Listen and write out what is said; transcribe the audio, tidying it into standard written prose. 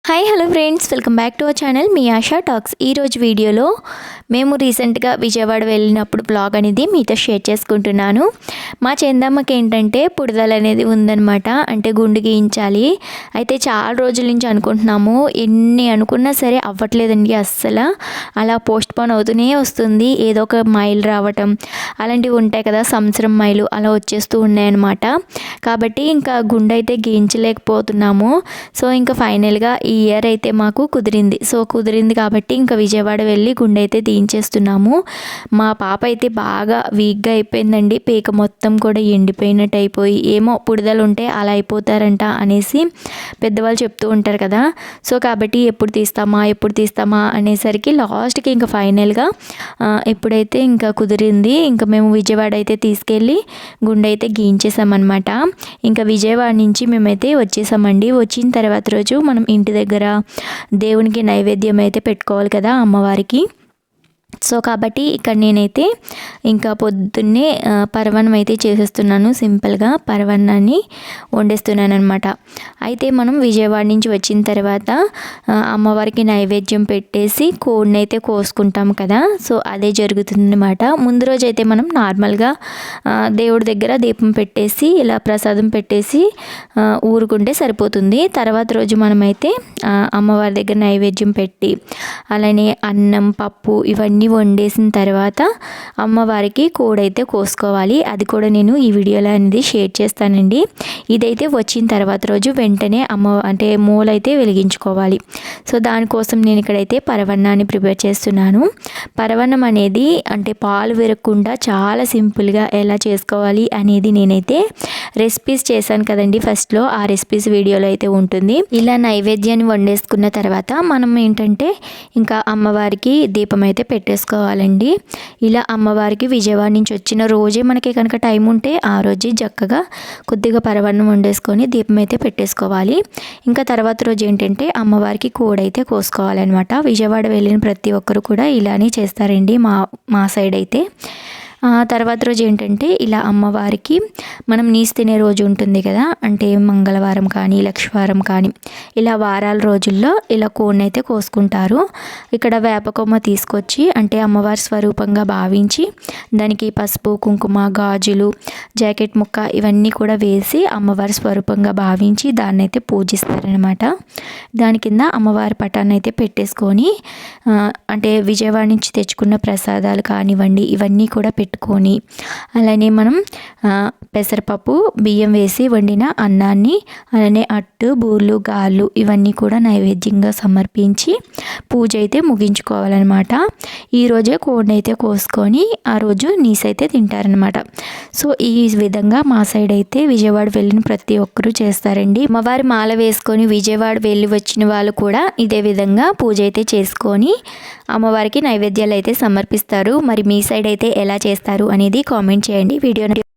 Hi hello friends, welcome back to our channel me ASHA talks. ఈరోజు వీడియోలో మేము రీసెంట్గా విజయవాడ వెళ్ళినప్పుడు బ్లాగ్ అనేది మీతో షేర్ చేసుకుంటున్నాను. మా చందమ్మకి ఏంటంటే పుడదల అనేది ఉందన్నమాట, అంటే గుండు గీయించాలి. అయితే చాలా రోజుల నుంచి అనుకుంటున్నాము, ఎన్ని అనుకున్నా సరే అవ్వట్లేదండి అస్సలు. అలా పోస్ట్ పోన్ అవుతూనే వస్తుంది, ఏదో ఒక మైలు రావటం అలాంటివి ఉంటాయి కదా, సంవత్సరం మైలు అలా వచ్చేస్తూ ఉన్నాయన్నమాట. కాబట్టి ఇంకా గుండు అయితే గీయించలేకపోతున్నాము. సో ఇంకా ఫైనల్గా ఈ ఇయర్ అయితే మాకు కుదిరింది కాబట్టి ఇంకా విజయవాడ వెళ్ళి గుండె అయితే తీయించేస్తున్నాము. మా పాప అయితే బాగా వీక్గా అయిపోయిందండి, పీక మొత్తం కూడా ఎండిపోయినట్టు అయిపోయి, ఏమో పుడదలు ఉంటే అలా అయిపోతారంట అనేసి పెద్దవాళ్ళు చెప్తూ ఉంటారు కదా. సో కాబట్టి ఎప్పుడు తీస్తామా అనేసరికి లాస్ట్కి ఇంకా ఫైనల్గా ఎప్పుడైతే ఇంకా కుదిరింది, ఇంకా మేము విజయవాడ అయితే తీసుకెళ్ళి గుండె అయితే గీయించేసామన్నమాట. ఇంకా విజయవాడ నుంచి మేమైతే వచ్చేసామండి. వచ్చిన తర్వాత రోజు మనం ఇంటి దగ్గర దేవునికి నైవేద్యం అయితే పెట్టుకోవాలి కదా అమ్మవారికి. సో కాబట్టి ఇక్కడ నేనైతే ఇంకా పొద్దున్నే పరవన్నం అయితే చేసేస్తున్నాను. సింపుల్గా పరవన్నాన్ని వండేస్తున్నాను అనమాట. అయితే మనం విజయవాడ నుంచి వచ్చిన తర్వాత అమ్మవారికి నైవేద్యం పెట్టేసి కోడిని అయితే కోసుకుంటాం కదా. సో అదే జరుగుతుందన్నమాట. ముందు రోజు అయితే మనం నార్మల్గా దేవుడి దగ్గర దీపం పెట్టేసి ఇలా ప్రసాదం పెట్టేసి ఊరుకుంటే సరిపోతుంది. తర్వాత రోజు మనమైతే అమ్మవారి దగ్గర నైవేద్యం పెట్టి అలానే అన్నం పప్పు ఇవన్నీ వండేసిన తర్వాత అమ్మవారికి కోడైతే కోసుకోవాలి. అది కూడా నేను ఈ వీడియోలో అనేది షేర్ చేస్తానండి. ఇదైతే వచ్చిన తర్వాత రోజు వెంటనే మూలైతే వెలిగించుకోవాలి. సో దానికోసం నేను ఇక్కడైతే పరవన్నాన్ని ప్రిపేర్ చేస్తున్నాను. పరవన్నం అనేది అంటే పాలు విరగకుండా చాలా సింపుల్గా ఎలా చేసుకోవాలి అనేది నేనైతే రెసిపీస్ చేశాను కదండి ఫస్ట్లో, ఆ రెసిపీస్ వీడియోలో అయితే ఉంటుంది. ఇలా నైవేద్యాన్ని వండేసుకున్న తర్వాత మనం ఏంటంటే ఇంకా అమ్మవారికి దీపం అయితే పెట్టేసుకోవాలండి. ఇలా అమ్మవారికి విజయవాడ నుంచి వచ్చిన రోజే మనకి కనుక టైం ఉంటే ఆ రోజే చక్కగా కొద్దిగా పరవన్నం వండేసుకొని దీపం అయితే పెట్టేసుకోవాలి. ఇంకా తర్వాత రోజు ఏంటంటే అమ్మవారికి కోడైతే కోసుకోవాలన్నమాట. విజయవాడ వెళ్ళిన ప్రతి ఒక్కరు కూడా ఇలానే చేస్తారండి మా సైడ్ అయితే. తర్వాత రోజు ఏంటంటే ఇలా అమ్మవారికి మనం నీసు తినే రోజు ఉంటుంది కదా, అంటే మంగళవారం కానీ లక్షవారం కానీ ఇలా వారాల రోజుల్లో ఇలా కోడిని అయితే కోసుకుంటారు. ఇక్కడ వేపకొమ్మ తీసుకొచ్చి అంటే అమ్మవారి స్వరూపంగా భావించి దానికి పసుపు కుంకుమ గాజులు జాకెట్ ముక్క ఇవన్నీ కూడా వేసి అమ్మవారి స్వరూపంగా భావించి దాన్ని అయితే పూజిస్తారనమాట. దాని కింద అమ్మవారి పటాన్ని అయితే పెట్టేసుకొని అంటే విజయవాడ నుంచి తెచ్చుకున్న ప్రసాదాలు కానివ్వండి ఇవన్నీ కూడా పెట్టుకొని అలానే మనం పెసరపప్పు బియ్యం వేసి వండిన అన్నాన్ని అలానే అట్టు బూర్లు గాళ్ళు ఇవన్నీ కూడా నైవేద్యంగా సమర్పించి పూజ అయితే ముగించుకోవాలన్నమాట. ఈరోజే కోడిని అయితే కోసుకొని ఆ రోజు నీసైతే తింటారనమాట. సో ఈ విధంగా మా సైడ్ అయితే విజయవాడ వెళ్ళిన ప్రతి ఒక్కరూ చేస్తారండి. అమ్మవారి మాల వేసుకొని విజయవాడ వెళ్ళి వచ్చిన వాళ్ళు కూడా ఇదే విధంగా పూజ అయితే చేసుకొని అమ్మవారికి నైవేద్యాలు అయితే సమర్పిస్తారు. మరి మీ సైడ్ అయితే ఎలా చేస్తారు అనేది కామెంట్ చేయండి. వీడియో